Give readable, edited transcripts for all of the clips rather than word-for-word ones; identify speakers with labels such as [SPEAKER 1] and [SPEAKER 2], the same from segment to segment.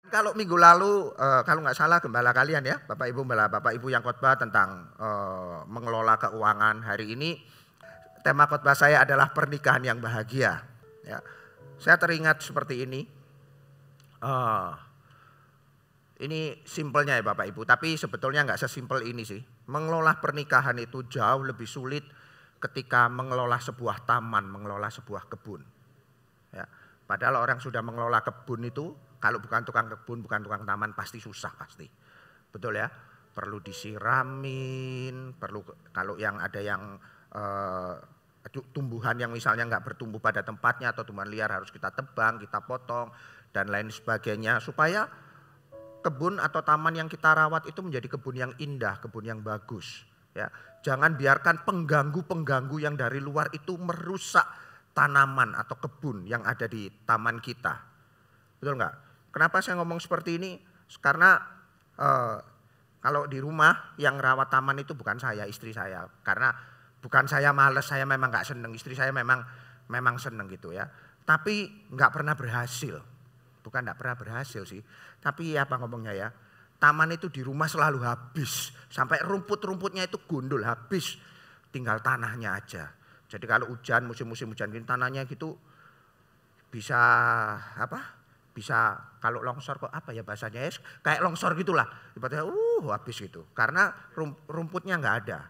[SPEAKER 1] Kalau minggu lalu, kalau nggak salah gembala kalian ya, Bapak Ibu yang khotbah tentang mengelola keuangan. Hari ini tema khotbah saya adalah pernikahan yang bahagia. Ya, saya teringat seperti ini. Ini simpelnya ya Bapak Ibu, tapi sebetulnya nggak sesimpel ini sih. Mengelola pernikahan itu jauh lebih sulit ketika mengelola sebuah taman, mengelola sebuah kebun. Ya, padahal orang sudah mengelola kebun itu, kalau bukan tukang kebun, bukan tukang taman, pasti susah pasti. Betul ya? Perlu disiramin, perlu kalau yang ada yang tumbuhan yang misalnya nggak bertumbuh pada tempatnya atau tumbuhan liar harus kita tebang, kita potong dan lain sebagainya supaya kebun atau taman yang kita rawat itu menjadi kebun yang indah, kebun yang bagus. Ya, jangan biarkan pengganggu-pengganggu yang dari luar itu merusak tanaman atau kebun yang ada di taman kita. Betul nggak? Kenapa saya ngomong seperti ini? Karena kalau di rumah yang rawat taman itu bukan saya, istri saya. Karena bukan saya males, saya memang nggak seneng. Istri saya memang seneng gitu ya. Tapi nggak pernah berhasil. Bukan nggak pernah berhasil sih. Tapi apa ngomongnya ya? Taman itu di rumah selalu habis. Sampai rumput-rumputnya itu gundul habis. Tinggal tanahnya aja. Jadi kalau hujan, musim-musim hujan gini tanahnya gitu bisa apa? Bisa kalau longsor kok apa ya bahasanya ya, kayak longsor gitulah. Ibaratnya habis gitu. Karena rumputnya nggak ada.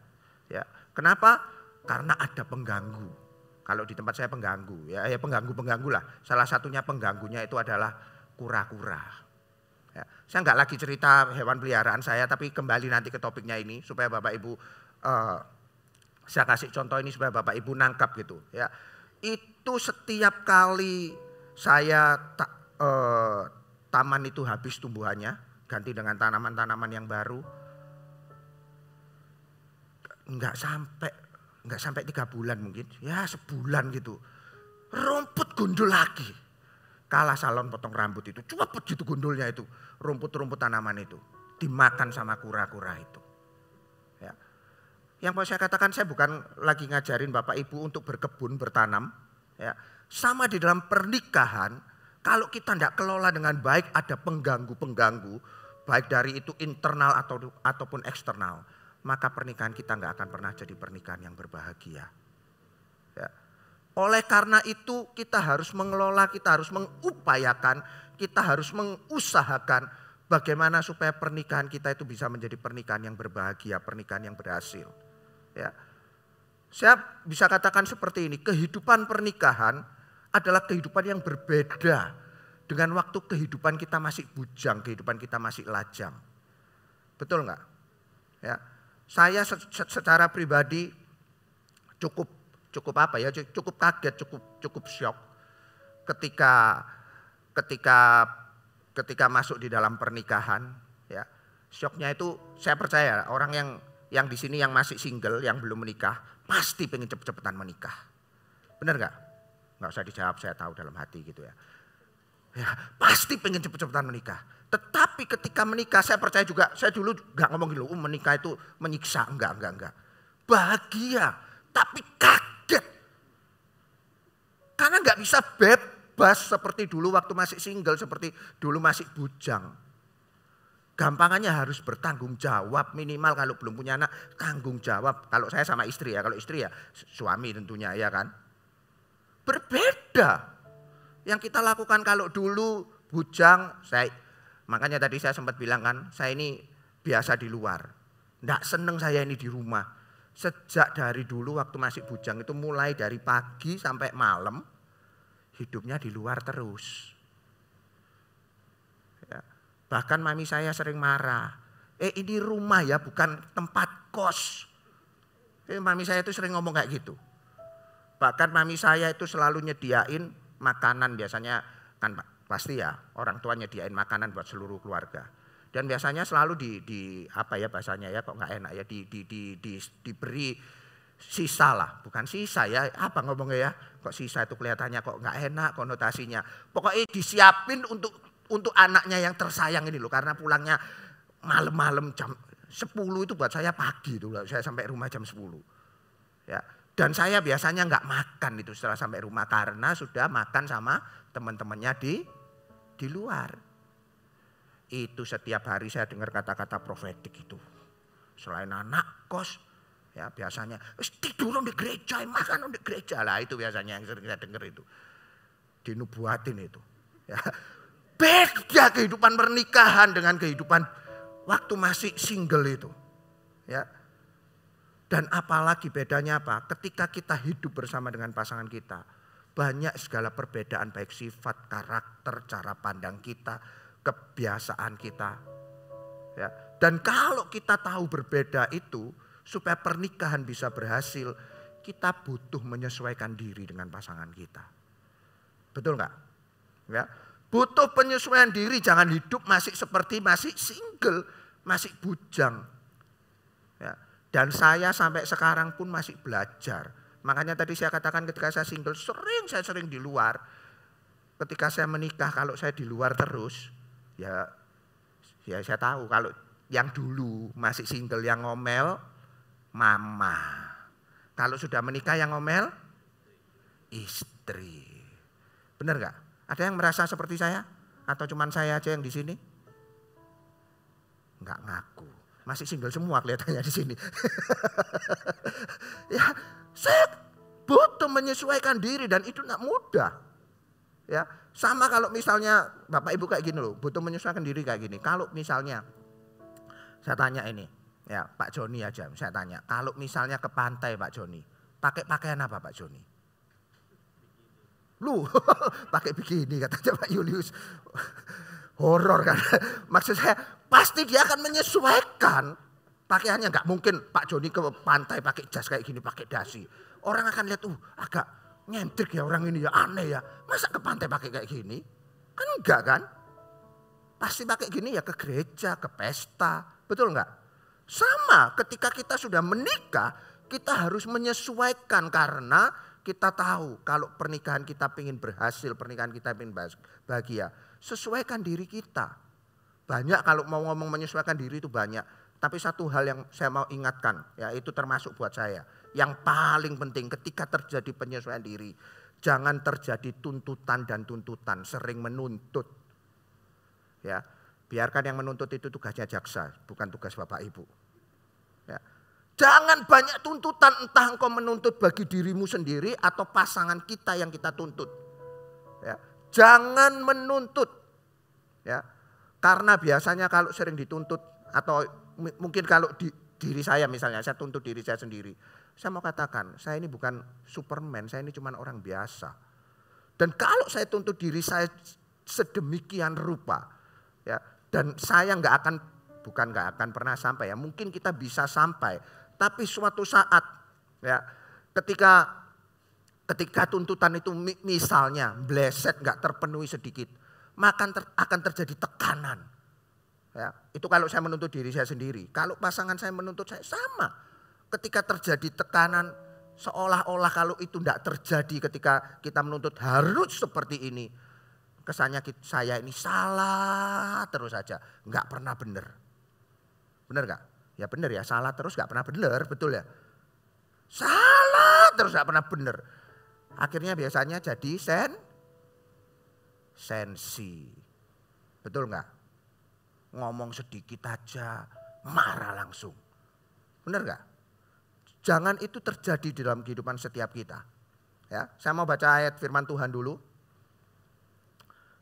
[SPEAKER 1] Ya. Kenapa? Karena ada pengganggu. Kalau di tempat saya pengganggu, ya pengganggu-pengganggu lah. Salah satunya pengganggunya itu adalah kura-kura. Ya. Saya nggak lagi cerita hewan peliharaan saya, tapi kembali nanti ke topiknya ini supaya Bapak Ibu saya kasih contoh ini supaya Bapak Ibu nangkap gitu. Ya, itu setiap kali saya taman itu habis tumbuhannya, ganti dengan tanaman-tanaman yang baru, nggak sampai 3 bulan mungkin, ya sebulan gitu, rumput gundul lagi. Kalah salon potong rambut itu, cepet gitu gundulnya itu, rumput-rumput tanaman itu dimakan sama kura-kura itu. Ya. Yang mau saya katakan, saya bukan lagi ngajarin Bapak Ibu untuk berkebun, bertanam. Ya. Sama di dalam pernikahan, kalau kita tidak kelola dengan baik ada pengganggu-pengganggu, baik dari itu internal ataupun eksternal, maka pernikahan kita nggak akan pernah jadi pernikahan yang berbahagia. Ya. Oleh karena itu kita harus mengelola, kita harus mengupayakan, kita harus mengusahakan bagaimana supaya pernikahan kita itu bisa menjadi pernikahan yang berbahagia, pernikahan yang berhasil. Ya. Saya bisa katakan seperti ini, kehidupan pernikahan adalah kehidupan yang berbeda dengan waktu kehidupan kita masih bujang, kehidupan kita masih lajang. Betul enggak? Ya. Saya secara pribadi cukup kaget, cukup syok ketika masuk di dalam pernikahan. Ya. Syoknya itu saya percaya orang yang di sini yang masih single, yang belum menikah, pasti pengen cepet-cepetan menikah. Benar nggak? Nggak usah dijawab, saya tahu dalam hati gitu ya. Ya, pasti pengen cepet-cepetan menikah. Tetapi ketika menikah, saya percaya juga, saya dulu nggak ngomong gitu, menikah itu menyiksa, enggak. Bahagia, tapi kaget. Karena nggak bisa bebas seperti dulu waktu masih single, seperti dulu masih bujang. Gampangannya harus bertanggung jawab, minimal kalau belum punya anak tanggung jawab. Kalau saya sama istri ya, kalau istri ya suami tentunya ya kan. Berbeda. Yang kita lakukan kalau dulu bujang, makanya tadi saya sempat bilang kan, saya ini biasa di luar. Nggak seneng saya ini di rumah. Sejak dari dulu waktu masih bujang itu mulai dari pagi sampai malam, hidupnya di luar terus. Bahkan mami saya sering marah. Ini rumah ya, bukan tempat kos. Mami saya itu sering ngomong kayak gitu. Bahkan mami saya itu selalu nyediain makanan, biasanya kan pasti ya orang tua nyediain makanan buat seluruh keluarga. Dan biasanya selalu di apa ya bahasanya ya, kok nggak enak ya, diberi sisa lah, bukan sisa ya, apa ngomongnya ya, kok sisa itu kelihatannya kok nggak enak konotasinya. Pokoknya disiapin untuk anaknya yang tersayang ini loh, karena pulangnya malam-malam jam 10 itu buat saya pagi itu, saya sampai rumah jam 10. Ya. Dan saya biasanya nggak makan itu setelah sampai rumah karena sudah makan sama teman-temannya di luar. Itu setiap hari saya dengar kata-kata profetik itu. Selain anak kos, ya biasanya tidur di gereja, makan di gereja lah, itu biasanya yang sering saya dengar itu. Dinubuatin itu. Ya. Beda kehidupan pernikahan dengan kehidupan waktu masih single itu. Ya. Dan apalagi bedanya apa? Ketika kita hidup bersama dengan pasangan kita, banyak segala perbedaan baik sifat, karakter, cara pandang kita, kebiasaan kita. Ya. Dan kalau kita tahu berbeda itu, supaya pernikahan bisa berhasil, kita butuh menyesuaikan diri dengan pasangan kita. Betul nggak? Ya. Butuh penyesuaian diri, jangan hidup masih single, masih bujang. Ya. Dan saya sampai sekarang pun masih belajar. Makanya tadi saya katakan ketika saya single, saya sering di luar. Ketika saya menikah, kalau saya di luar terus, ya saya tahu kalau yang dulu masih single yang ngomel, mama. Kalau sudah menikah yang ngomel, istri. Benar gak? Ada yang merasa seperti saya? Atau cuman saya aja yang di sini? Enggak ngaku. Masih single semua kelihatannya di sini. Ya, saya butuh menyesuaikan diri dan itu enggak mudah. Ya, sama kalau misalnya Bapak Ibu kayak gini loh, butuh menyesuaikan diri kayak gini. Kalau misalnya saya tanya ini, ya Pak Joni aja saya tanya. Kalau misalnya ke pantai Pak Joni, pakai pakaian apa Pak Joni? Lu pakai bikini katanya Pak Julius. Horor kan. Maksud saya pasti dia akan menyesuaikan pakaiannya. Gak mungkin Pak Joni ke pantai pakai jas kayak gini, pakai dasi. Orang akan lihat agak nyentrik ya orang ini ya, aneh ya. Masa ke pantai pakai kayak gini? Kan enggak kan? Pasti pakai gini ya ke gereja, ke pesta. Betul enggak? Sama ketika kita sudah menikah, kita harus menyesuaikan karena kita tahu kalau pernikahan kita ingin berhasil, pernikahan kita ingin bahagia. Sesuaikan diri kita. Banyak kalau mau ngomong menyesuaikan diri itu banyak. Tapi satu hal yang saya mau ingatkan, ya itu termasuk buat saya. Yang paling penting ketika terjadi penyesuaian diri, jangan terjadi tuntutan dan tuntutan, sering menuntut. Ya, biarkan yang menuntut itu tugasnya jaksa, bukan tugas Bapak Ibu. Ya. Jangan banyak tuntutan, entah engkau menuntut bagi dirimu sendiri atau pasangan kita yang kita tuntut. Ya. Jangan menuntut. Ya. Karena biasanya kalau sering dituntut atau mungkin kalau diri saya misalnya, saya tuntut diri saya sendiri. Saya mau katakan, saya ini bukan Superman, saya ini cuma orang biasa. Dan kalau saya tuntut diri saya sedemikian rupa, ya, dan saya nggak akan pernah sampai ya. Mungkin kita bisa sampai, tapi suatu saat, ya, ketika tuntutan itu misalnya bleset nggak terpenuhi sedikit, maka akan terjadi tekanan. Ya, itu kalau saya menuntut diri saya sendiri. Kalau pasangan saya menuntut saya sama. Ketika terjadi tekanan, seolah-olah kalau itu tidak terjadi ketika kita menuntut harus seperti ini. Kesannya saya ini salah terus saja, nggak pernah benar. Benar nggak? Ya benar ya, salah terus nggak pernah benar, betul ya. Salah terus nggak pernah benar. Akhirnya biasanya jadi sensi, betul nggak? Ngomong sedikit aja marah langsung, benar nggak? Jangan itu terjadi di dalam kehidupan setiap kita. Ya, saya mau baca ayat firman Tuhan dulu.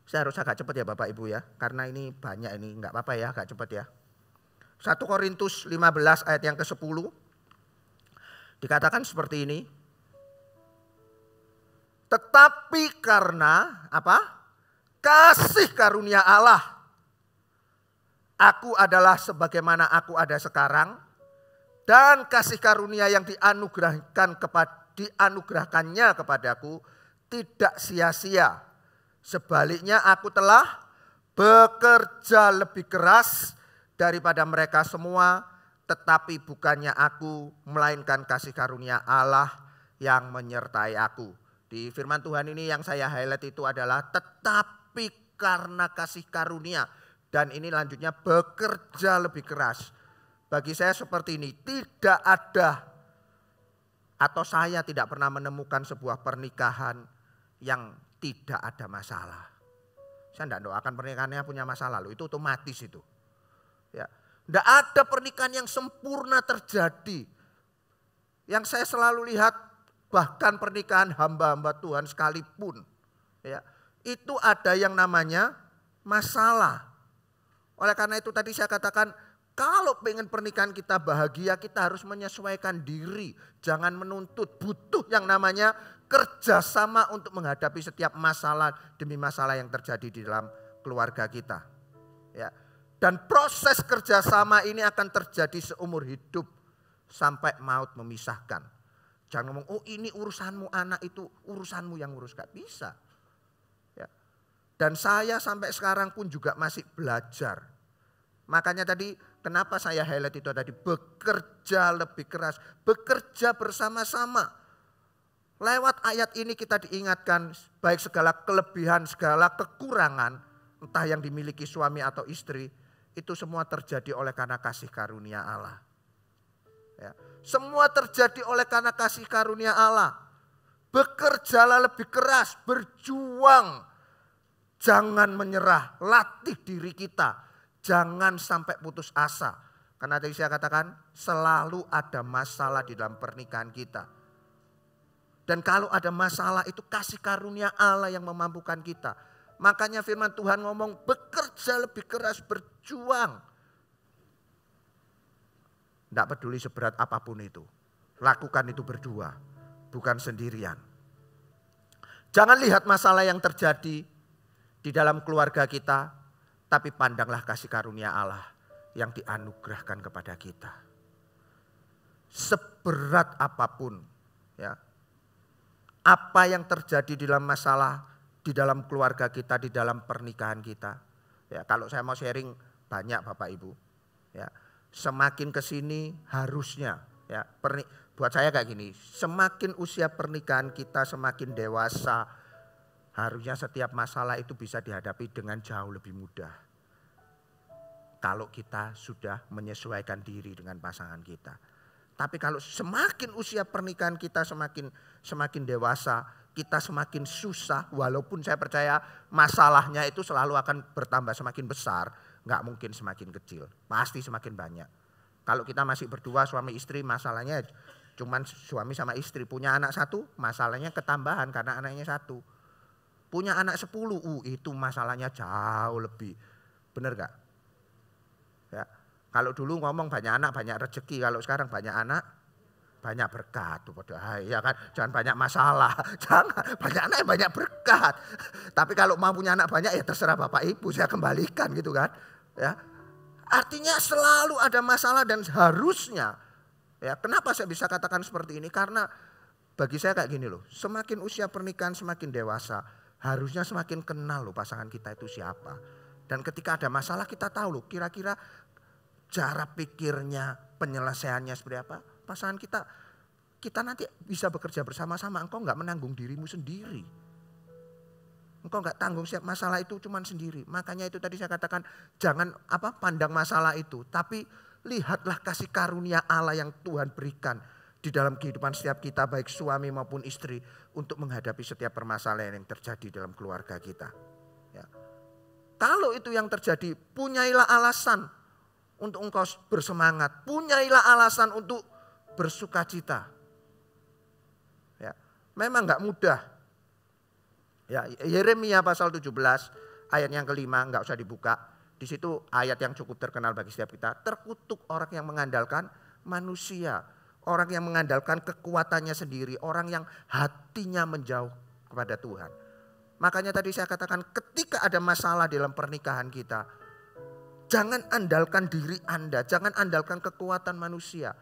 [SPEAKER 1] Saya harus agak cepat ya Bapak Ibu ya, karena ini banyak ini, enggak apa-apa ya agak cepat ya. 1 Korintus 15 ayat yang ke-10 dikatakan seperti ini. Tetapi karena apa? Kasih karunia Allah, aku adalah sebagaimana aku ada sekarang. Dan kasih karunia yang dianugerahkannya kepadaku tidak sia-sia. Sebaliknya aku telah bekerja lebih keras daripada mereka semua. Tetapi bukannya aku, melainkan kasih karunia Allah yang menyertai aku. Di firman Tuhan ini yang saya highlight itu adalah tetapi karena kasih karunia. Dan ini lanjutnya bekerja lebih keras. Bagi saya seperti ini, tidak ada atau saya tidak pernah menemukan sebuah pernikahan yang tidak ada masalah. Saya tidak doakan pernikahannya punya masalah loh, itu otomatis itu. Ya, tidak ada pernikahan yang sempurna terjadi. Yang saya selalu lihat bahkan pernikahan hamba-hamba Tuhan sekalipun, ya, itu ada yang namanya masalah. Oleh karena itu tadi saya katakan, kalau pengen pernikahan kita bahagia, kita harus menyesuaikan diri. Jangan menuntut, butuh yang namanya kerjasama untuk menghadapi setiap masalah demi masalah yang terjadi di dalam keluarga kita. Ya. Dan proses kerjasama ini akan terjadi seumur hidup sampai maut memisahkan. Jangan ngomong, oh ini urusanmu anak, itu urusanmu yang urus. Gak bisa. Ya. Dan saya sampai sekarang pun juga masih belajar. Makanya tadi kenapa saya highlight itu tadi, bekerja lebih keras, bekerja bersama-sama. Lewat ayat ini kita diingatkan baik segala kelebihan, segala kekurangan, entah yang dimiliki suami atau istri, itu semua terjadi oleh karena kasih karunia Allah. Ya. Semua terjadi oleh karena kasih karunia Allah. Bekerjalah lebih keras, berjuang. Jangan menyerah, latih diri kita. Jangan sampai putus asa. Karena tadi saya katakan selalu ada masalah di dalam pernikahan kita. Dan kalau ada masalah itu kasih karunia Allah yang memampukan kita. Makanya firman Tuhan ngomong bekerja lebih keras, berjuang. Tidak peduli seberat apapun itu. Lakukan itu berdua, bukan sendirian. Jangan lihat masalah yang terjadi di dalam keluarga kita, tapi pandanglah kasih karunia Allah yang dianugerahkan kepada kita. Seberat apapun, ya, apa yang terjadi di dalam masalah, di dalam keluarga kita, di dalam pernikahan kita. Ya, kalau saya mau sharing banyak Bapak Ibu. Ya, semakin kesini harusnya, ya, buat saya kayak gini, semakin usia pernikahan kita semakin dewasa, harusnya setiap masalah itu bisa dihadapi dengan jauh lebih mudah. Kalau kita sudah menyesuaikan diri dengan pasangan kita. Tapi kalau semakin usia pernikahan kita semakin dewasa, kita semakin susah. Walaupun saya percaya masalahnya itu selalu akan bertambah semakin besar, nggak mungkin semakin kecil, pasti semakin banyak. Kalau kita masih berdua suami istri, masalahnya cuman suami sama istri. Punya anak satu, masalahnya ketambahan karena anaknya satu. Punya anak 10, itu masalahnya jauh lebih. Bener gak? Ya. Kalau dulu ngomong banyak anak banyak rezeki, kalau sekarang banyak anak banyak berkat. Ya kan? Jangan banyak masalah, jangan banyak anak banyak berkat. Tapi kalau mau punya anak banyak ya terserah Bapak Ibu, saya kembalikan gitu kan. Ya. Artinya selalu ada masalah dan harusnya, ya, kenapa saya bisa katakan seperti ini? Karena bagi saya kayak gini loh, semakin usia pernikahan semakin dewasa, harusnya semakin kenal loh pasangan kita itu siapa. Dan ketika ada masalah kita tahu loh kira-kira cara pikirnya, penyelesaiannya seperti apa. Pasangan kita nanti bisa bekerja bersama-sama. Engkau enggak menanggung dirimu sendiri. Engkau enggak tanggung siap masalah itu cuman sendiri. Makanya itu tadi saya katakan jangan pandang masalah itu. Tapi lihatlah kasih karunia Allah yang Tuhan berikan di dalam kehidupan setiap kita baik suami maupun istri. Untuk menghadapi setiap permasalahan yang terjadi dalam keluarga kita. Ya. Kalau itu yang terjadi, punyailah alasan untuk engkau bersemangat. Punyailah alasan untuk bersukacita. Ya, memang enggak mudah. Ya, Yeremia pasal 17 ayat yang kelima, enggak usah dibuka. Di situ ayat yang cukup terkenal bagi setiap kita. Terkutuk orang yang mengandalkan manusia. Orang yang mengandalkan kekuatannya sendiri. Orang yang hatinya menjauh kepada Tuhan. Makanya tadi saya katakan ketika ada masalah dalam pernikahan kita, jangan andalkan diri Anda, jangan andalkan kekuatan manusia.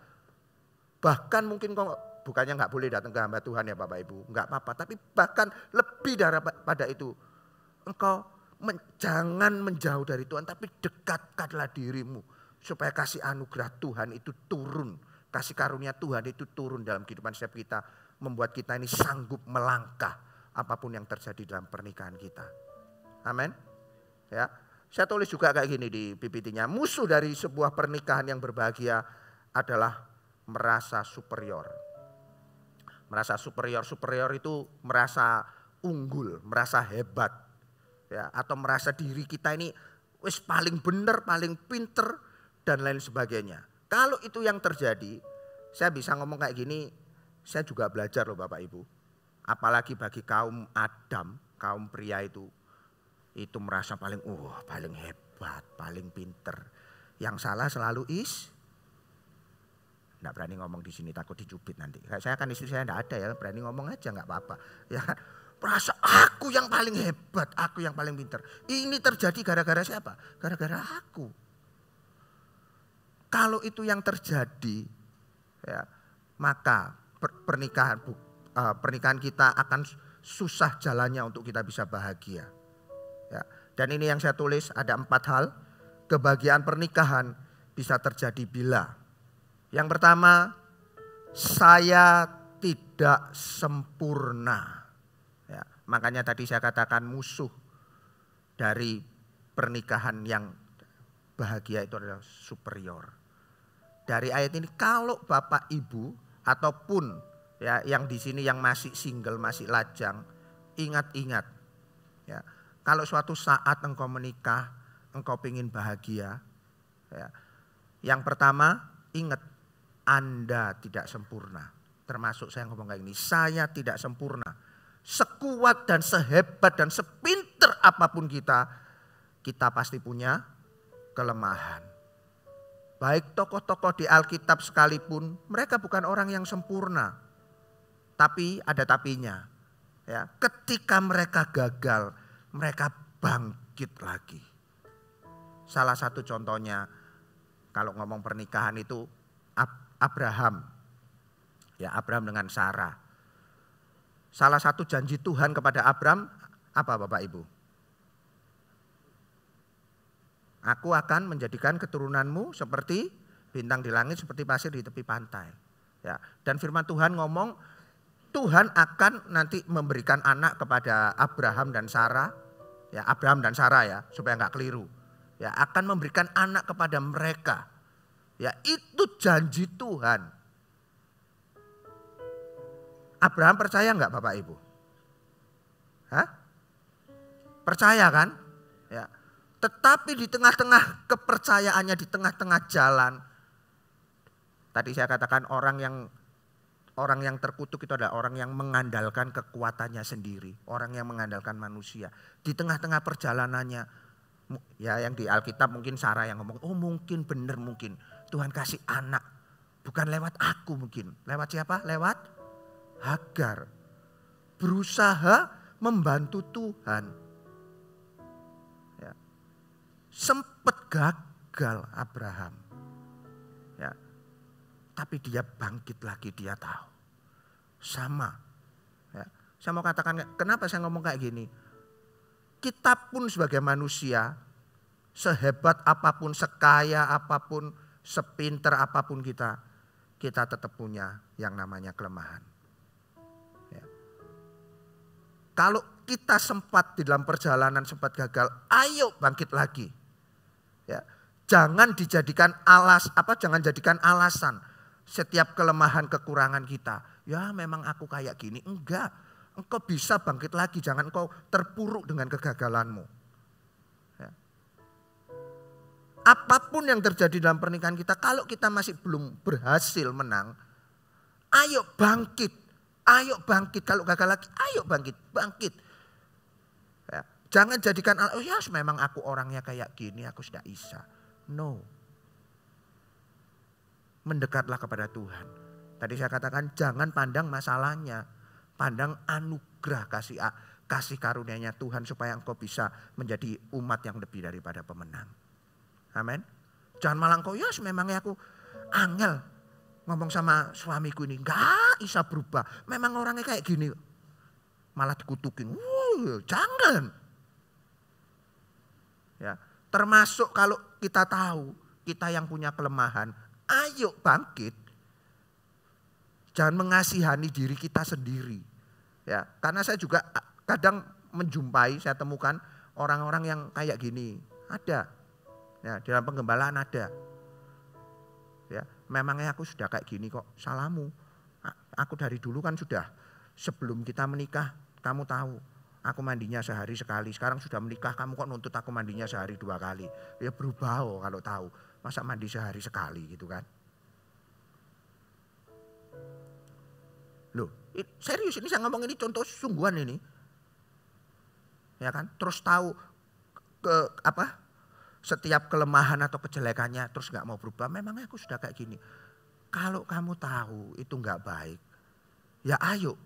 [SPEAKER 1] Bahkan mungkin kok bukannya nggak boleh datang ke hamba Tuhan ya Bapak Ibu, nggak apa-apa. Tapi bahkan lebih daripada itu, engkau jangan menjauh dari Tuhan, tapi dekatkanlah dirimu supaya kasih anugerah Tuhan itu turun, kasih karunia Tuhan itu turun dalam kehidupan setiap kita, membuat kita ini sanggup melangkah apapun yang terjadi dalam pernikahan kita. Amin. Ya. Saya tulis juga kayak gini di PPT-nya. Musuh dari sebuah pernikahan yang berbahagia adalah merasa superior. Merasa superior itu merasa unggul, merasa hebat. ya, atau merasa diri kita ini wis paling benar, paling pinter dan lain sebagainya. Kalau itu yang terjadi, saya bisa ngomong kayak gini, saya juga belajar loh Bapak Ibu. Apalagi bagi kaum Adam, kaum pria itu merasa paling paling hebat, paling pinter. Yang salah selalu enggak berani ngomong di sini, takut dicubit nanti. Saya kan istri saya enggak ada ya, berani ngomong aja enggak apa-apa. Ya, merasa aku yang paling hebat, aku yang paling pinter. Ini terjadi gara-gara siapa? Gara-gara aku. Kalau itu yang terjadi, ya, maka pernikahan kita akan susah jalannya untuk kita bisa bahagia. Ya, dan ini yang saya tulis ada 4 hal. Kebahagiaan pernikahan bisa terjadi bila. Yang pertama, saya tidak sempurna. Ya, makanya tadi saya katakan musuh dari pernikahan yang bahagia itu adalah superior. Dari ayat ini kalau Bapak Ibu ataupun ya yang di sini yang masih single, masih lajang, ingat-ingat ya. Kalau suatu saat engkau menikah, engkau ingin bahagia, ya, yang pertama ingat Anda tidak sempurna. Termasuk saya ngomong kayak gini, saya tidak sempurna. Sekuat dan sehebat dan sepinter apapun kita pasti punya kelemahan. Baik tokoh-tokoh di Alkitab sekalipun, mereka bukan orang yang sempurna. Tapi ada tapinya. Ya, ketika mereka gagal, mereka bangkit lagi. Salah satu contohnya kalau ngomong pernikahan itu Abraham. Ya, Abraham dengan Sarah. Salah satu janji Tuhan kepada Abraham apa Bapak Ibu? Aku akan menjadikan keturunanmu seperti bintang di langit, seperti pasir di tepi pantai. Ya, dan firman Tuhan ngomong Tuhan akan nanti memberikan anak kepada Abraham dan Sarah. Ya, Abraham dan Sarah ya, supaya enggak keliru. Ya, akan memberikan anak kepada mereka. Ya, itu janji Tuhan. Abraham percaya enggak Bapak Ibu? Hah? Percaya kan? Ya. Tetapi di tengah-tengah kepercayaannya, di tengah-tengah jalan. Tadi saya katakan orang yang terkutuk itu adalah orang yang mengandalkan kekuatannya sendiri. Orang yang mengandalkan manusia. Di tengah-tengah perjalanannya, ya yang di Alkitab mungkin Sarah yang ngomong, oh mungkin benar mungkin Tuhan kasih anak. Bukan lewat aku mungkin. Lewat siapa? Lewat Hagar. Berusaha membantu Tuhan. Ya. Sempat gagal Abraham. Ya. Tapi dia bangkit lagi, dia tahu. Sama. Ya. Saya mau katakan, kenapa saya ngomong kayak gini. Kita pun sebagai manusia, sehebat apapun, sekaya apapun, sepinter apapun kita tetap punya yang namanya kelemahan. Ya. Kalau kita sempat di dalam perjalanan sempat gagal, ayo bangkit lagi. Ya. Jangan jadikan alasan setiap kelemahan kekurangan kita. Ya memang aku kayak gini. Enggak. Engkau bisa bangkit lagi. Jangan engkau terpuruk dengan kegagalanmu. Ya. Apapun yang terjadi dalam pernikahan kita. Kalau kita masih belum berhasil menang. Ayo bangkit. Ayo bangkit. Kalau gagal lagi ayo bangkit. Bangkit. Ya. Jangan jadikan oh ya memang aku orangnya kayak gini. Aku sudah bisa. No. Mendekatlah kepada Tuhan. Tadi saya katakan jangan pandang masalahnya. Pandang anugerah kasih karunia-Nya Tuhan supaya engkau bisa menjadi umat yang lebih daripada pemenang. Amin. Jangan malah engkau ya memangnya aku angel ngomong sama suamiku ini. Enggak bisa berubah. Memang orangnya kayak gini. Malah dikutukin. Jangan. Ya, termasuk kalau kita tahu kita yang punya kelemahan. Ayo bangkit. Jangan mengasihani diri kita sendiri. Ya, karena saya juga kadang menjumpai, saya temukan orang-orang yang kayak gini. Ada. Ya, dalam penggembalaan ada. Ya, memangnya aku sudah kayak gini kok, salahmu. Aku dari dulu kan sudah sebelum kita menikah, kamu tahu. Aku mandinya sehari sekali, sekarang sudah menikah kamu kok nuntut aku mandinya sehari 2 kali. Ya berubah kalau tahu, masa mandi sehari sekali gitu kan. Loh serius ini saya ngomong ini contoh sungguhan ini. Ya kan, terus tahu setiap kelemahan atau kejelekannya terus gak mau berubah. Memangnya aku sudah kayak gini. Kalau kamu tahu itu gak baik, ya ayo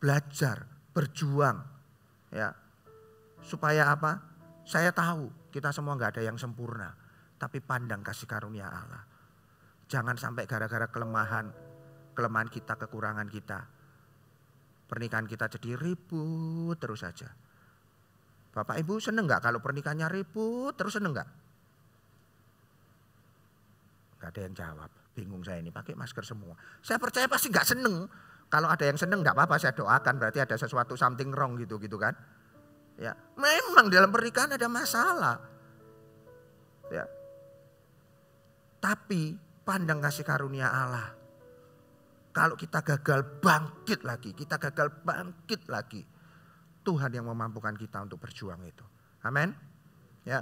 [SPEAKER 1] belajar, berjuang. Ya, supaya apa? Saya tahu kita semua gak ada yang sempurna. Tapi pandang kasih karunia Allah. Jangan sampai gara-gara kelemahan kita, kekurangan kita. Pernikahan kita jadi ribut terus saja. Bapak Ibu seneng gak kalau pernikahannya ribut terus, seneng gak? Gak ada yang jawab, bingung saya ini, pakai masker semua. Saya percaya pasti gak seneng. Kalau ada yang seneng gak apa-apa, saya doakan, berarti ada sesuatu something wrong gitu kan. Ya, memang dalam pernikahan ada masalah. Ya. Tapi pandang kasih karunia Allah. Kalau kita gagal bangkit lagi. Tuhan yang memampukan kita untuk berjuang itu. Amin. Ya.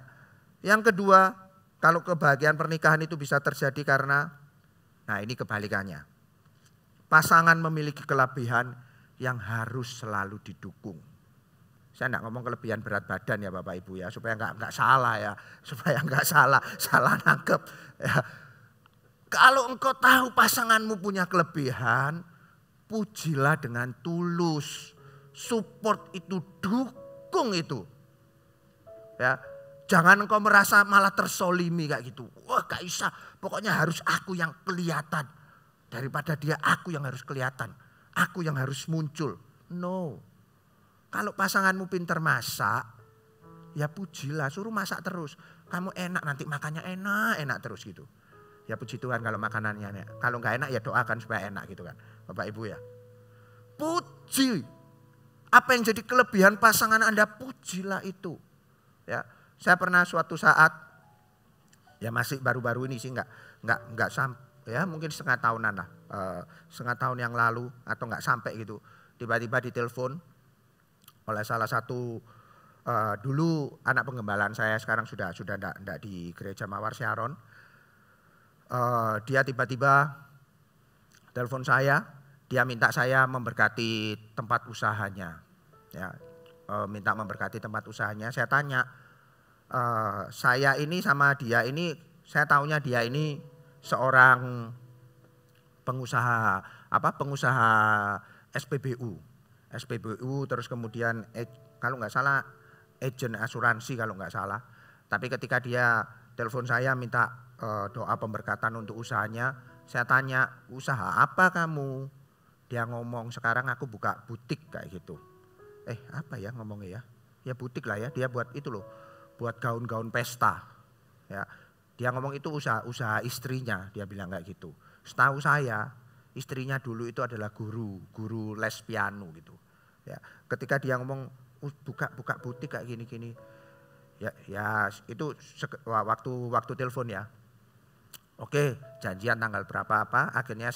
[SPEAKER 1] Yang kedua, kalau kebahagiaan pernikahan itu bisa terjadi karena, nah ini kebalikannya. Pasangan memiliki kelebihan yang harus selalu didukung. Saya enggak ngomong kelebihan berat badan ya Bapak Ibu ya, supaya enggak salah ya, supaya enggak salah nangkep ya. Kalau engkau tahu pasanganmu punya kelebihan, pujilah dengan tulus. Support itu, dukung itu. Ya, jangan engkau merasa malah tersolimi kayak gitu. Wah gak bisa, pokoknya harus aku yang kelihatan. Daripada dia aku yang harus kelihatan. Aku yang harus muncul. No. Kalau pasanganmu pintar masak, ya pujilah, suruh masak terus. Kamu enak nanti makannya enak terus gitu. Ya puji Tuhan kalau makanannya enak. Kalau gak enak ya doakan supaya enak gitu kan. Bapak Ibu ya. Puji. Apa yang jadi kelebihan pasangan Anda, pujilah itu. Ya, saya pernah suatu saat, ya masih baru-baru ini sih nggak sampai, ya mungkin setengah tahunan lah, setengah tahun yang lalu atau nggak sampai gitu. Tiba-tiba ditelepon oleh salah satu dulu anak penggembalaan saya, sekarang sudah enggak di gereja Mawar Sharon. Dia tiba-tiba telepon saya. Dia minta saya memberkati tempat usahanya, ya, minta memberkati tempat usahanya. Saya tanya, saya ini sama dia ini, saya taunya dia ini seorang pengusaha SPBU, terus kemudian kalau nggak salah agen asuransi kalau nggak salah. Tapi ketika dia telepon saya minta doa pemberkatan untuk usahanya, saya tanya, usaha apa kamu? Dia ngomong, sekarang aku buka butik kayak gitu. Apa ya ngomongnya ya? Ya butik lah ya, dia buat itu loh, buat gaun-gaun pesta. Ya, dia ngomong itu usaha istrinya, dia bilang kayak gitu. Setahu saya, istrinya dulu itu adalah guru les piano gitu. Ya, ketika dia ngomong buka butik kayak gini-gini, ya itu waktu telepon ya. Oke, janjian tanggal berapa apa, akhirnya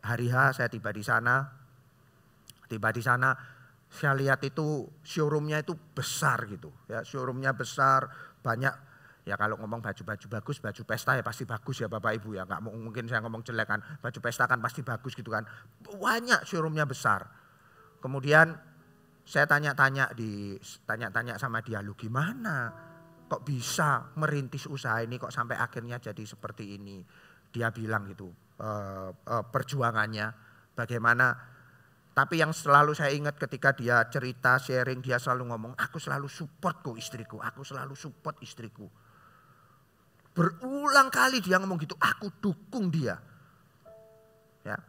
[SPEAKER 1] hari H saya tiba di sana, saya lihat itu showroomnya itu besar gitu, ya showroomnya besar, banyak, ya kalau ngomong baju-baju bagus, baju pesta ya pasti bagus ya Bapak Ibu ya, nggak mungkin saya ngomong jelek kan, baju pesta kan pasti bagus gitu kan, banyak, showroomnya besar. Kemudian saya tanya-tanya sama dia, lu gimana, kok bisa merintis usaha ini kok sampai akhirnya jadi seperti ini. Dia bilang gitu, perjuangannya bagaimana. Tapi yang selalu saya ingat ketika dia cerita, sharing, dia selalu ngomong, aku selalu support kok istriku, aku selalu support istriku. Berulang kali dia ngomong gitu, aku dukung dia. Ya,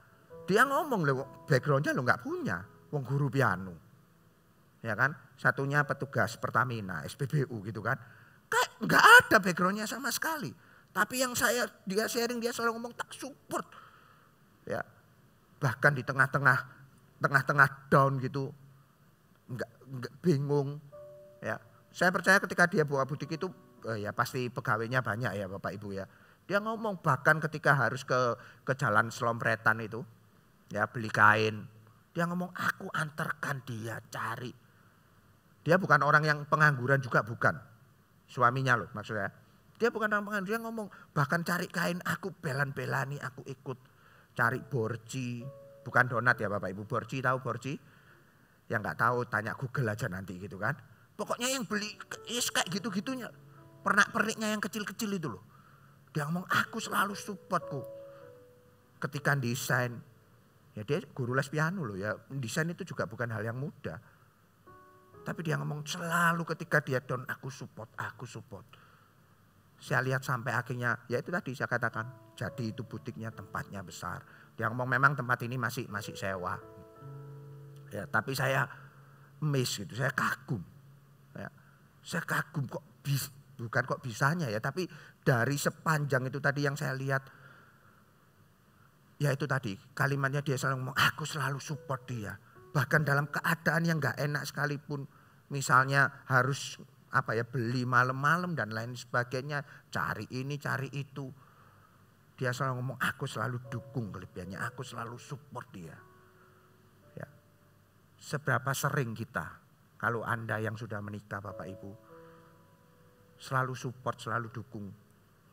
[SPEAKER 1] dia ngomong loh, backgroundnya lo nggak punya, wong guru piano. Ya kan, satunya petugas Pertamina, SPBU gitu kan. Kayak nggak ada backgroundnya sama sekali. Tapi yang dia sharing, dia selalu ngomong tak support. Ya, bahkan di tengah-tengah down gitu, enggak bingung. Ya, saya percaya ketika dia buka butik itu, ya pasti pegawainya banyak ya Bapak Ibu ya. Dia ngomong bahkan ketika harus ke jalan Selompretan itu, ya beli kain, dia ngomong aku antarkan dia cari. Dia bukan orang yang pengangguran juga bukan. Suaminya loh maksudnya. Dia bukan orang pengangguran, dia ngomong bahkan cari kain aku belan-belani, aku ikut cari borci. Bukan donat ya Bapak Ibu, borci, tahu borci? Yang nggak tahu tanya Google aja nanti gitu kan. Pokoknya yang beli kayak gitu-gitunya. Pernak-perniknya yang kecil-kecil itu loh. Dia ngomong aku selalu supportku. Ketika desain, ya dia guru les piano loh ya. Desain itu juga bukan hal yang mudah. Tapi dia ngomong selalu ketika dia down aku support, aku support. Saya lihat sampai akhirnya, ya itu tadi saya katakan, jadi itu butiknya tempatnya besar. Dia ngomong memang tempat ini masih sewa. Ya, tapi saya miss gitu, saya kagum. Ya, saya kagum kok bukan kok bisanya ya, tapi dari sepanjang itu tadi yang saya lihat, ya itu tadi kalimatnya dia selalu ngomong, aku selalu support dia. Bahkan dalam keadaan yang gak enak sekalipun, misalnya harus beli malam-malam dan lain sebagainya, cari ini cari itu. Dia selalu ngomong aku selalu dukung kelebihannya, aku selalu support dia. Ya. Seberapa sering kita, kalau Anda yang sudah menikah Bapak Ibu, selalu support, selalu dukung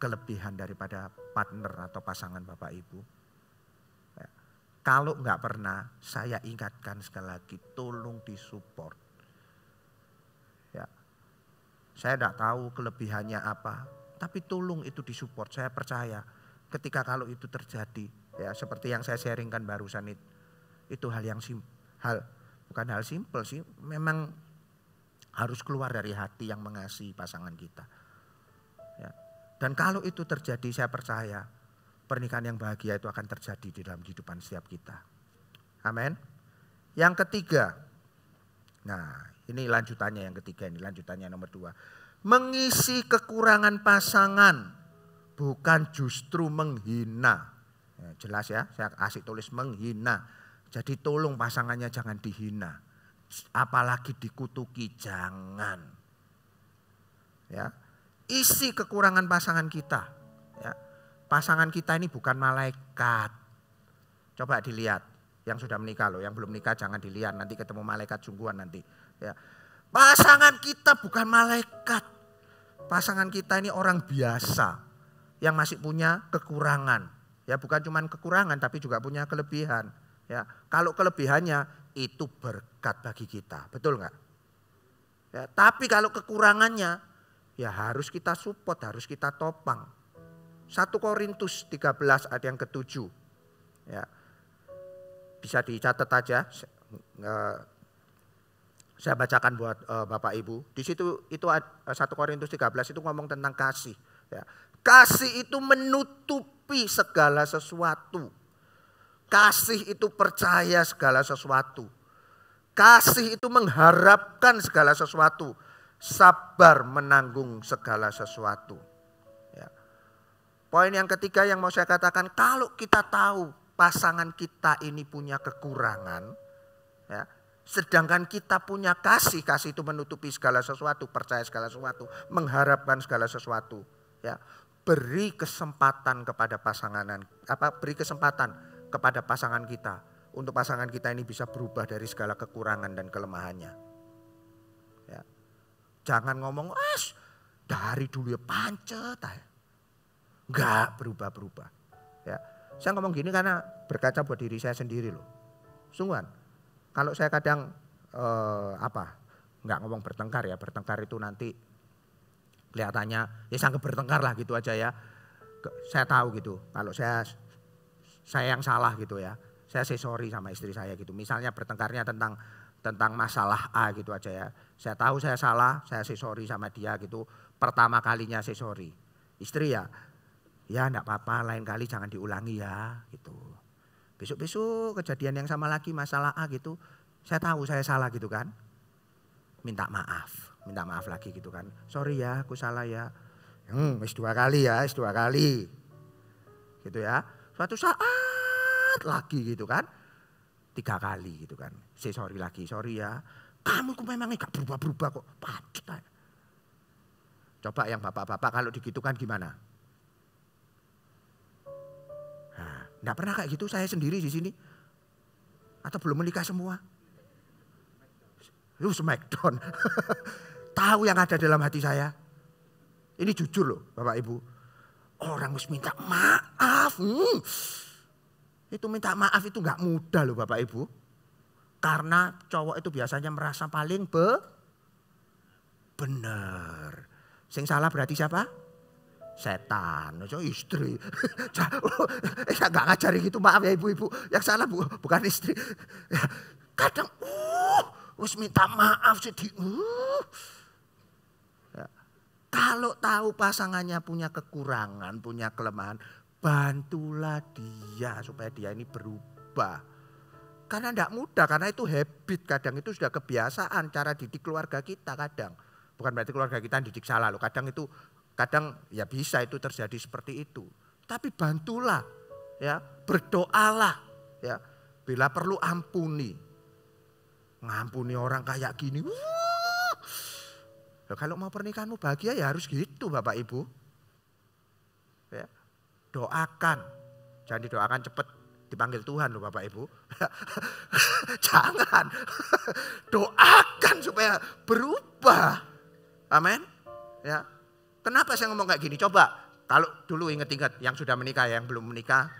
[SPEAKER 1] kelebihan daripada partner atau pasangan Bapak Ibu. Ya. Kalau enggak pernah, saya ingatkan sekali lagi, tolong disupport. Ya. Saya enggak tahu kelebihannya apa, tapi tolong itu disupport. Saya percaya ketika kalau itu terjadi, ya seperti yang saya sharingkan barusan itu hal yang bukan hal simpel sih, memang harus keluar dari hati yang mengasihi pasangan kita. Ya. Dan kalau itu terjadi, saya percaya pernikahan yang bahagia itu akan terjadi di dalam kehidupan setiap kita. Amin. Yang ketiga, nah ini lanjutannya yang ketiga, ini lanjutannya nomor 2. Mengisi kekurangan pasangan, bukan justru menghina. Ya, jelas ya, saya kasih tulis menghina. Jadi tolong pasangannya jangan dihina. Apalagi dikutuki, jangan. Ya, isi kekurangan pasangan kita. Ya, pasangan kita ini bukan malaikat. Coba dilihat, yang sudah menikah loh, yang belum menikah jangan dilihat, nanti ketemu malaikat sungguhan nanti. Ya, pasangan kita bukan malaikat. Pasangan kita ini orang biasa yang masih punya kekurangan. Ya, bukan cuma kekurangan tapi juga punya kelebihan. Ya, kalau kelebihannya itu berkat bagi kita, betul nggak? Ya, tapi kalau kekurangannya ya harus kita support, harus kita topang. 1 Korintus 13 ayat yang ke-7. Ya. Bisa dicatat aja. Saya bacakan buat Bapak Ibu. Di situ itu 1 Korintus 13 itu ngomong tentang kasih. Ya. Kasih itu menutupi segala sesuatu. Kasih itu percaya segala sesuatu. Kasih itu mengharapkan segala sesuatu. Sabar menanggung segala sesuatu. Ya. Poin yang ketiga yang mau saya katakan, kalau kita tahu pasangan kita ini punya kekurangan, ya, sedangkan kita punya kasih, kasih itu menutupi segala sesuatu, percaya segala sesuatu, mengharapkan segala sesuatu. Ya, beri kesempatan kepada beri kesempatan kepada pasangan kita, untuk pasangan kita ini bisa berubah dari segala kekurangan dan kelemahannya. Ya. Jangan ngomong, dari dulu ya pancet. Enggak berubah-berubah. Ya. Saya ngomong gini karena berkaca buat diri saya sendiri loh. Sungguhan, kalau saya kadang enggak ngomong bertengkar ya, bertengkar itu nanti kelihatannya ya sanggup bertengkar lah gitu aja ya. Saya tahu gitu, kalau saya yang salah gitu ya. Saya say sorry sama istri saya gitu. Misalnya bertengkarnya tentang masalah A gitu aja ya. Saya tahu saya salah, saya say sorry sama dia gitu. Pertama kalinya say sorry. Istri ya enggak apa-apa, lain kali jangan diulangi ya gitu. Besok-besok kejadian yang sama lagi masalah A gitu. Saya tahu saya salah gitu kan. Minta maaf lagi gitu kan. Sorry ya, aku salah ya. Wis 2 kali ya, wis 2 kali. Gitu ya. Suatu saat lagi gitu kan. 3 kali gitu kan. Sorry lagi, sorry ya. Kamu memang gak berubah-berubah kok. Pacet. Coba yang bapak-bapak kalau digitukan gimana? Nah, gak pernah kayak gitu saya sendiri di sini. Atau belum menikah semua? Smackdown. Tahu yang ada dalam hati saya? Ini jujur loh Bapak Ibu. Orang harus minta maaf. Itu minta maaf itu gak mudah loh Bapak Ibu. Karena cowok itu biasanya merasa paling benar. Sing salah berarti siapa? Setan, istri. Saya gak ngajari gitu, maaf ya ibu-ibu. Yang salah bukan istri. Kadang, harus minta maaf sedih. Ya. Kalau tahu pasangannya punya kekurangan, punya kelemahan, bantulah dia supaya dia ini berubah. Karena tidak mudah, karena itu habit, kadang itu sudah kebiasaan cara didik keluarga kita kadang. Bukan berarti keluarga kita didik salah loh, kadang ya bisa itu terjadi seperti itu. Tapi bantulah, ya, berdoalah, ya, bila perlu ampuni. Ngampuni orang kayak gini. Kalau mau pernikahanmu bahagia ya harus gitu Bapak Ibu. Ya, doakan, jangan didoakan cepet dipanggil Tuhan loh Bapak Ibu. Jangan, doakan supaya berubah. Amin. Ya. Kenapa saya ngomong kayak gini? Coba kalau dulu inget-inget yang sudah menikah, yang belum menikah,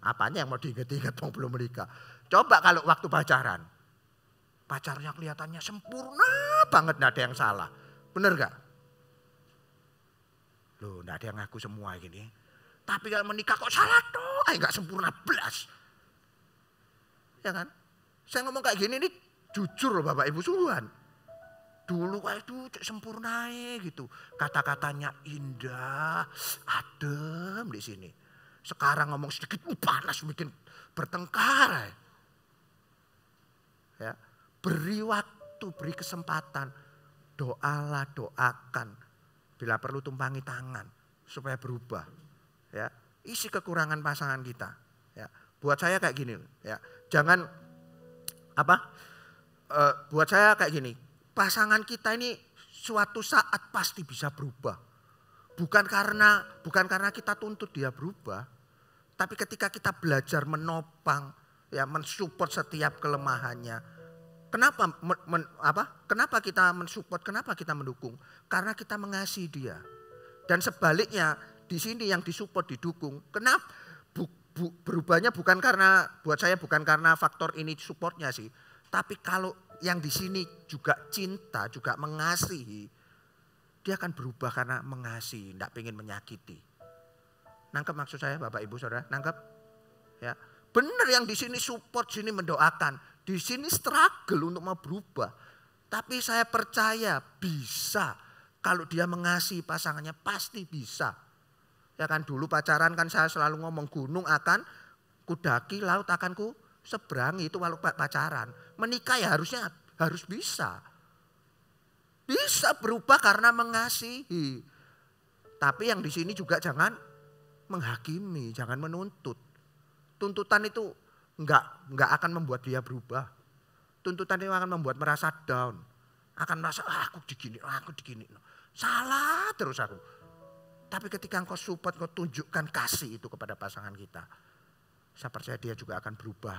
[SPEAKER 1] apanya yang mau diinget-inget yang belum menikah. Coba kalau waktu pacaran, pacarnya kelihatannya sempurna banget, gak ada yang salah. Bener gak? Loh gak ada yang ngaku semua gini. Tapi kalau menikah kok salah tuh, gak sempurna belas. Ya kan? Saya ngomong kayak gini ini jujur loh Bapak Ibu sungguhan. Dulu itu sempurna gitu. Kata-katanya indah, adem di sini. Sekarang ngomong sedikit panas bikin bertengkar. Ya, beri waktu, beri kesempatan. Doalah, doakan. Bila perlu tumpangi tangan supaya berubah. Ya, isi kekurangan pasangan kita. Ya, buat saya kayak gini, ya. Jangan buat saya kayak gini. Pasangan kita ini suatu saat pasti bisa berubah. Bukan karena kita tuntut dia berubah. Tapi ketika kita belajar menopang, ya, mensupport setiap kelemahannya. Kenapa kita mensupport, kenapa kita mendukung? Karena kita mengasihi dia. Dan sebaliknya di sini yang disupport, didukung. Kenapa? Berubahnya bukan karena faktor ini supportnya sih. Tapi kalau yang di sini juga cinta, juga mengasihi, dia akan berubah karena mengasihi, tidak ingin menyakiti. Nangkep maksud saya Bapak Ibu Saudara? Nangkep? Ya, benar yang di sini support, sini mendoakan, di sini struggle untuk mau berubah. Tapi saya percaya bisa, kalau dia mengasihi pasangannya pasti bisa. Ya kan dulu pacaran kan saya selalu ngomong gunung akan kudaki, laut akan ku seberangi, itu walau pacaran. Menikah ya harus bisa. Bisa berubah karena mengasihi. Tapi yang di sini juga jangan menghakimi, jangan menuntut. Tuntutan itu enggak akan membuat dia berubah. Tuntutan itu akan membuat merasa down. Akan merasa aku digini. Salah terus aku. Tapi ketika engkau support, engkau tunjukkan kasih itu kepada pasangan kita. Saya percaya dia juga akan berubah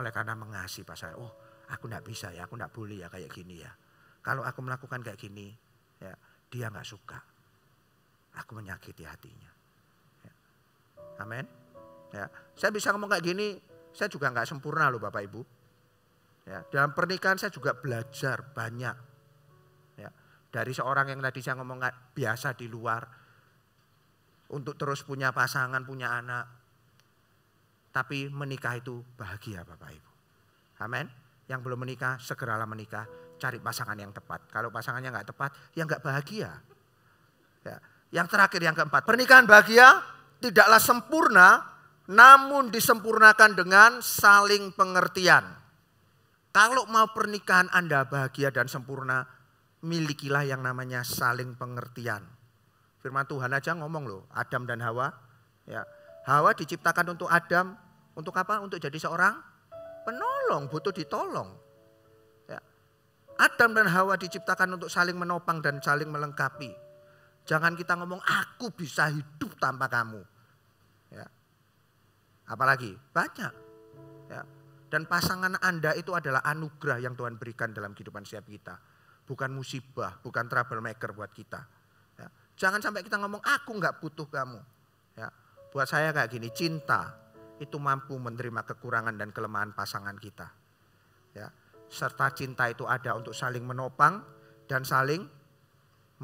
[SPEAKER 1] oleh karena mengasihi pasangan. Oh, aku enggak bisa ya, aku enggak boleh ya kayak gini ya. Kalau aku melakukan kayak gini, ya, dia enggak suka. Aku menyakiti hatinya. Ya. Amin. Ya, saya bisa ngomong kayak gini, saya juga enggak sempurna loh Bapak Ibu. Ya, dalam pernikahan saya juga belajar banyak. Ya, dari seorang yang tadi saya ngomong biasa di luar, untuk terus punya pasangan, punya anak. Tapi menikah itu bahagia Bapak Ibu. Amin. Yang belum menikah, segeralah menikah. Cari pasangan yang tepat. Kalau pasangannya gak tepat, ya gak bahagia. Ya. Yang terakhir, yang keempat. Pernikahan bahagia tidaklah sempurna, namun disempurnakan dengan saling pengertian. Kalau mau pernikahan Anda bahagia dan sempurna, milikilah yang namanya saling pengertian. Firman Tuhan aja ngomong loh, Adam dan Hawa. Ya. Hawa diciptakan untuk Adam, untuk apa? Untuk jadi seorang penolong, butuh ditolong. Ya. Adam dan Hawa diciptakan untuk saling menopang dan saling melengkapi. Jangan kita ngomong aku bisa hidup tanpa kamu. Ya. Apalagi banyak. Ya. Dan pasangan Anda itu adalah anugerah yang Tuhan berikan dalam kehidupan setiap kita. Bukan musibah, bukan troublemaker buat kita. Ya. Jangan sampai kita ngomong, aku nggak butuh kamu. Ya. Buat saya kayak gini, cinta itu mampu menerima kekurangan dan kelemahan pasangan kita. Ya. Serta cinta itu ada untuk saling menopang dan saling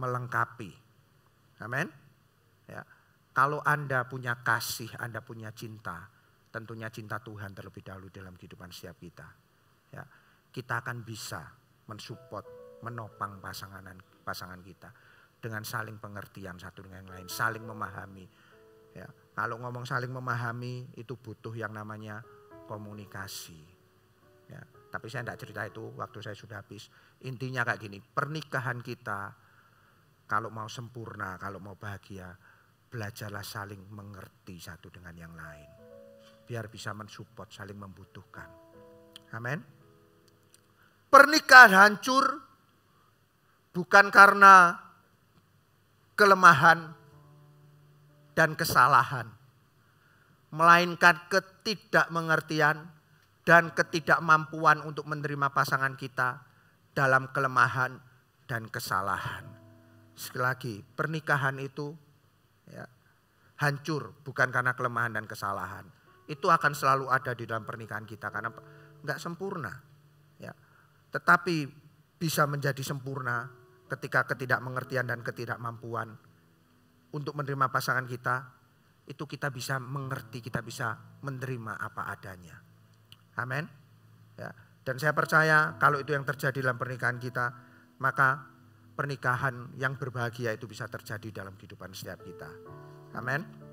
[SPEAKER 1] melengkapi. Amin. Ya. Kalau Anda punya kasih, Anda punya cinta, tentunya cinta Tuhan terlebih dahulu dalam kehidupan setiap kita. Ya, kita akan bisa mensupport, menopang pasangan kita dengan saling pengertian satu dengan yang lain, saling memahami. Ya, kalau ngomong saling memahami itu butuh yang namanya komunikasi. Ya, tapi saya tidak cerita itu, waktu saya sudah habis. Intinya kayak gini, pernikahan kita kalau mau sempurna, kalau mau bahagia, belajarlah saling mengerti satu dengan yang lain. Biar bisa mensupport, saling membutuhkan. Amin. Pernikahan hancur bukan karena kelemahan dan kesalahan, melainkan ketidakmengertian dan ketidakmampuan untuk menerima pasangan kita dalam kelemahan dan kesalahan. Sekali lagi, pernikahan itu ya, hancur bukan karena kelemahan dan kesalahan. Itu akan selalu ada di dalam pernikahan kita karena enggak sempurna. Ya. Tetapi bisa menjadi sempurna ketika ketidakmengertian dan ketidakmampuan untuk menerima pasangan kita, itu kita bisa mengerti, kita bisa menerima apa adanya. Amin. Ya. Dan saya percaya kalau itu yang terjadi dalam pernikahan kita, maka pernikahan yang berbahagia itu bisa terjadi dalam kehidupan setiap kita. Amin.